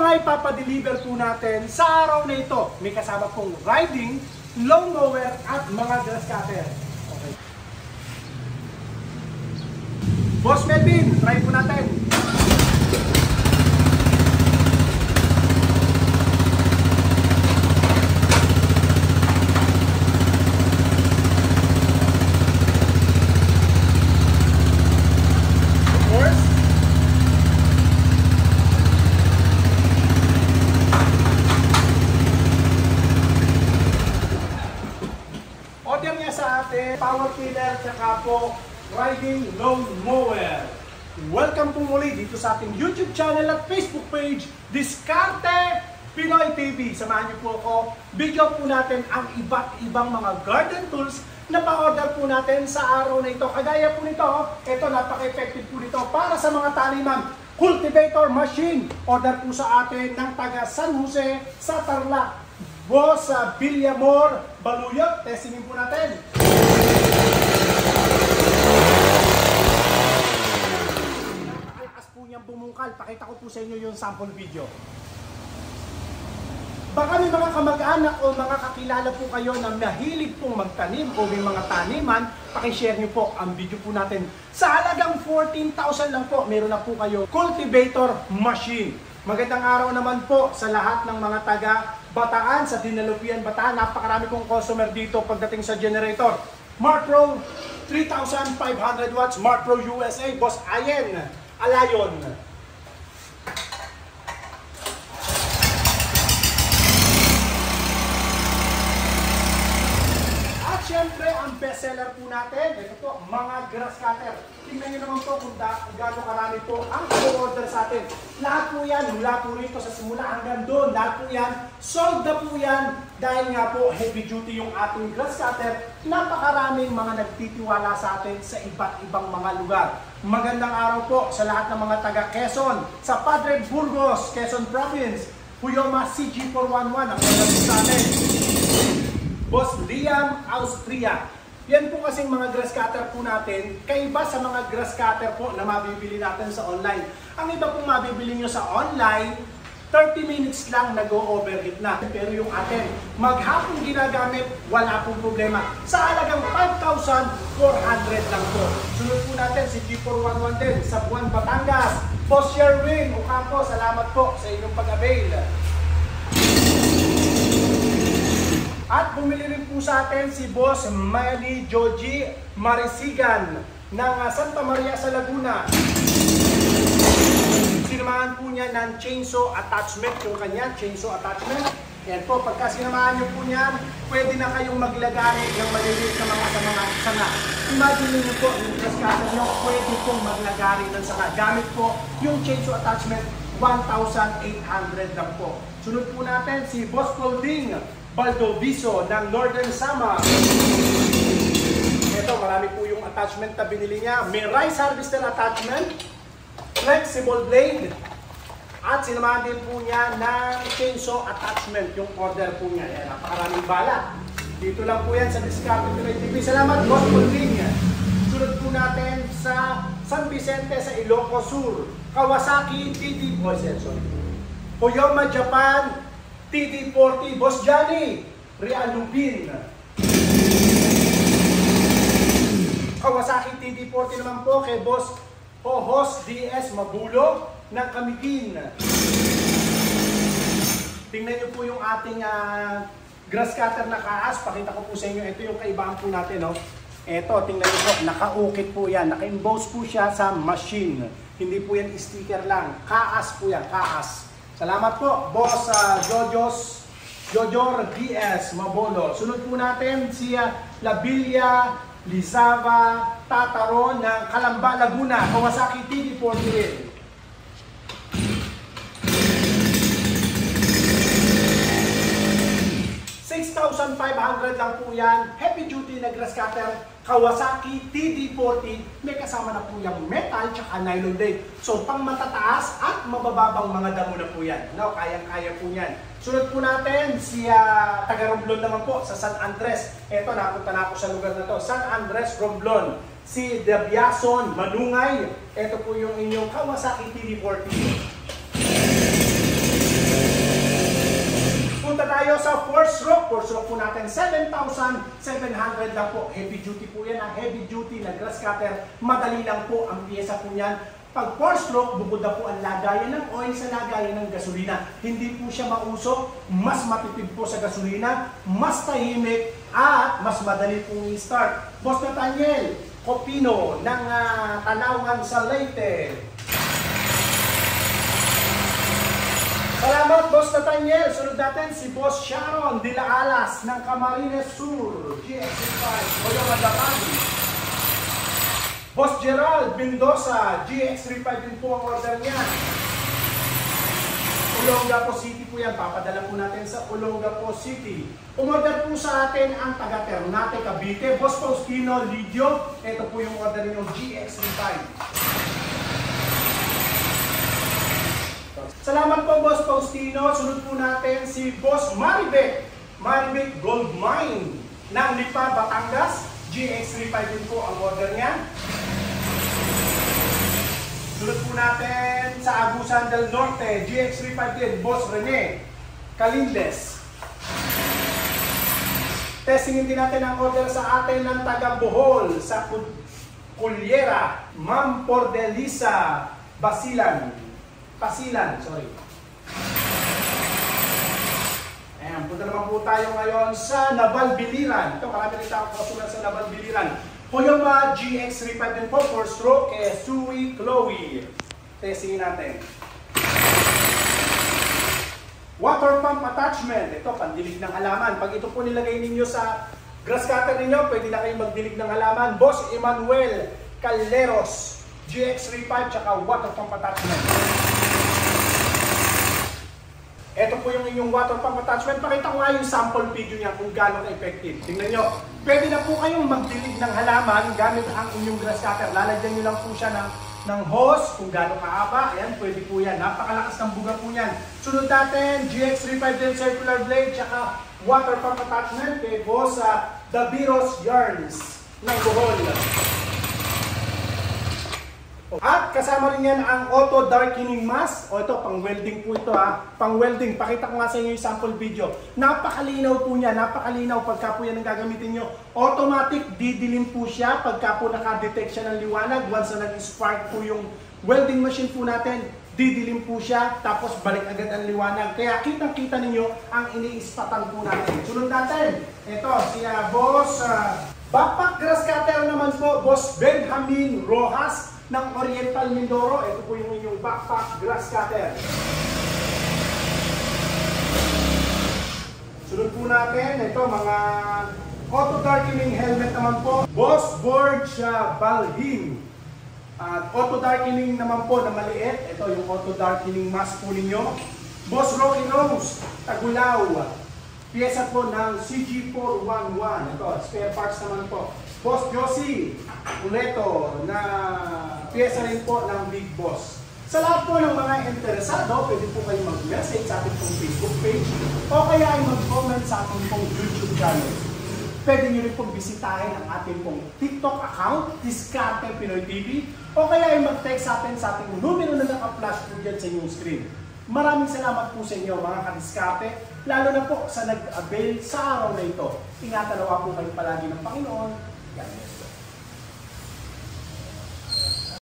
mga ipapadeliver po natin sa araw na ito. May kasama pong riding, lawnmower at mga grass cutter. Okay. Boss Melvin, try po natin. Order niya sa atin, power tiller, tsaka po riding lawnmower. Welcome po muli dito sa ating YouTube channel at Facebook page, Diskarte Pinoy TV. Samahan niyo po ako. Video po natin ang iba't ibang mga garden tools na pa-order po natin sa araw na ito. Kagaya po nito, ito napaka-effective po nito para sa mga taniman. Cultivator machine. Order po sa atin ng taga San Jose sa Tarlac. Boss Villamor Baluyot, testingin po natin. Napakalakas po niyang bumungkal. Pakita ko po sa inyo yung sample video. Baka may mga kamag-anak o mga kakilala po kayo na mahilig pong magtanim o may mga taniman, pakishare niyo po ang video po natin. Sa halagang 14,000 lang po, meron na po kayo cultivator machine. Magandang araw naman po sa lahat ng mga taga Bataan, sa Dinalupian, Bataan. Napakarami kong customer dito pagdating sa generator. Mark Pro 3,500 watts, Mark Pro USA, Boss Ayen Alayon. At syempre, ang bestseller po natin, ito po, mga grass cutter. Tingnan nyo naman po kung gaano karami po ang order sa atin. Lahat po yan, mula po rito sa simula hanggang doon, lahat po yan, sold na po yan. Dahil nga po, heavy duty yung ating grass cutter, napakaraming mga nagtitiwala sa atin sa iba't ibang mga lugar. Magandang araw po sa lahat ng mga taga Quezon, sa Padre Burgos, Quezon Province, Puyoma CG411, ang mga sa atin. Boss Liam, Austria. Yan po kasing mga grass cutter po natin, kaiba sa mga grass cutter po na mabibili natin sa online. Ang iba pong mabibili nyo sa online, 30 minutes lang nag-o-overheat na. Pero yung atin, maghapong ginagamit, wala pong problema. Sa halagang 5,400 lang po. Sunod po natin si G411 din sa Buwan, Batangas. Boss Sherwin Ocampo, salamat po sa inyong pag-avail. At bumili rin po sa atin si Boss Manny Joji Marisigan ng Santa Maria sa Laguna. Sinamahan po niya ng chainsaw attachment, yung kanya chainsaw attachment. Yan po, pagka sinamahan niyo po niyan, pwede na kayong maglagari ng maliliit na mga sanga. Imagine niyo po, yung grass cutter nyo, pwede pong maglagari ng sanga. Gamit po yung chainsaw attachment, 1,800 lang po. Sunod po natin si Boss Golding Baldoviso ng Northern Sama. Ito, marami po yung attachment na binili niya. May rice harvester attachment, flexible blade, at sinamahan din po niya ng chainsaw attachment, yung order po niya. Yan, napakaraming bala. Dito lang po yan sa Diskarte Pinoy TV. Salamat, Boss Golding. Sunod po natin sa San Vicente sa Ilocos Sur, Kawasaki TD, Puyoma, Japan, TD40, Boss Johnny Realubin. Kawasaki TD40 naman po kay Boss Hohos DS Mabulo ng Kamigin. Tingnan nyo po yung ating grass cutter na kaas. Pakita ko po sa inyo. Ito yung kaibahan po natin. No? Ito, tingnan nyo po. Naka-ukit po yan. Naka-emboss po siya sa machine. Hindi po yan sticker lang. Kaas po yan. Kaas. Salamat po, Boss Jojor DS Mabolo. Sunod po natin si Labilia Lizava Tataron ng Calamba, Laguna. Kawasaki TD40 rin. 6,500 lang po yan. Heavy duty na grass cutter, Kawasaki TD40. May kasama na po yung metal tsaka nylon blade. So pang matataas at mabababang mga damo na po yan. No, kayang-kaya po yan. Sunod po natin si taga-Romblon naman po sa San Andres. Eto, napunta na ako sa lugar na to. San Andres, Romblon. Si Debiason Manungay. Ito po yung inyong Kawasaki TD40. sa 4 stroke po natin, 7,700 lang po. Heavy duty po yan, ang heavy duty na grass cutter. Madali lang po ang piyesa po niyan. Pag 4 stroke, bukod na po ang lagayan ng oil sa lagayan ng gasolina. Hindi po siya mausok, mas matipid po sa gasolina, mas tahimik, at mas madali pong i-start. Boss Nathaniel Copino ng Tanawan sa Leyte. Salamat, Boss Nathaniel. Sunod natin si Boss Sharon de la Alas ng Camarines Sur, GX35, Oyong Adapan. Boss Gerald Mendoza, GX35 din po ang order niya. Olongapo City po yan. Papadala po natin sa Olongapo City. Umorder po sa atin ang taga Ternate, Cavite. Boss Faustino Lidio. Ito po yung order niyo, GX35. Salamat po, Boss Faustino. Sunod po natin si Boss Maribek. Maribek Gold Mine ng Lipa, Batangas. GX35 din po ang order niya. Sunod po natin sa Agusan del Norte. GX35 din. Boss Rene Calindes. Testingin din natin ang order sa atin ng taga Bohol sa Cullera. Ma'am Pordelisa Pasilan, sorry. Ayan, punta naman po tayo ngayon sa Naval Biliran. Ito, marami rin tayong kasulat sa Naval Biliran. Hoyoma GX35 din po, 4 stroke, Sui Chloe. Testingin natin. Water pump attachment. Ito, pandilig ng halaman. Pag ito po nilagay ninyo sa grass cutter ninyo, pwede na kayong magdilig ng halaman. Boss Emmanuel Calderos, GX35, tsaka water pump attachment. Ito po yung inyong water pump attachment. Pakita ko nga yung sample video niya kung gaano ka-effective. Tingnan nyo. Pwede na po kayong magdilig ng halaman gamit ang inyong grass cutter. Lalagyan nyo lang po siya ng hose kung gaano kahaba. Ayan, pwede po yan. Napakalakas ng buga po yan. Sunod natin, GX35 din circular blade, tsaka water pump attachment kay Boss Daviros Yarns ng Bohol. At kasama rin yan ang auto darkening mask. O ito, pang welding po ito ha. Pang welding. Pakita ko nga sa inyo yung sample video. Napakalinaw po niya. Napakalinaw pagka po yan ang gagamitin nyo. Automatic, didilim po siya pagka po nakadetect siya ng liwanag. Once na nag-spark po yung welding machine po natin, didilim po siya. Tapos balik agad ang liwanag. Kaya kitang-kita ninyo ang ini-ispatan po natin. Sunod natin. Ito, si Boss backpack grass cutter naman po. Boss Benjamin Rojas ng Oriental Mindoro. Ito po yung inyong backpack grass cutter. Sunod po natin, ito mga auto darkening helmet naman po. Boss Borge Balhin. At auto darkening naman po na maliit. Ito yung auto darkening mask po ninyo. Boss Rocky Rose, Tagulaw. Piyesa po ng CG411. Ito, spare parts naman po. Boss Josie Uleto na piyesa rin po ng Big Boss. Sa lahat po ng mga interesado, pwede po kayo mag-message sa ating pong Facebook page o kaya ay mag-comment sa ating pong YouTube channel. Pwede nyo rin pong bisitahin ang ating pong TikTok account, Diskarte Pinoy TV, o kaya ay mag-text sa ating numero na naka-flash po dyan sa inyong screen. Maraming salamat po sa inyo mga kadiskarte, lalo na po sa nag-avail sa araw na ito. Ingatan nawa po kayo palagi ng Panginoon. God bless you.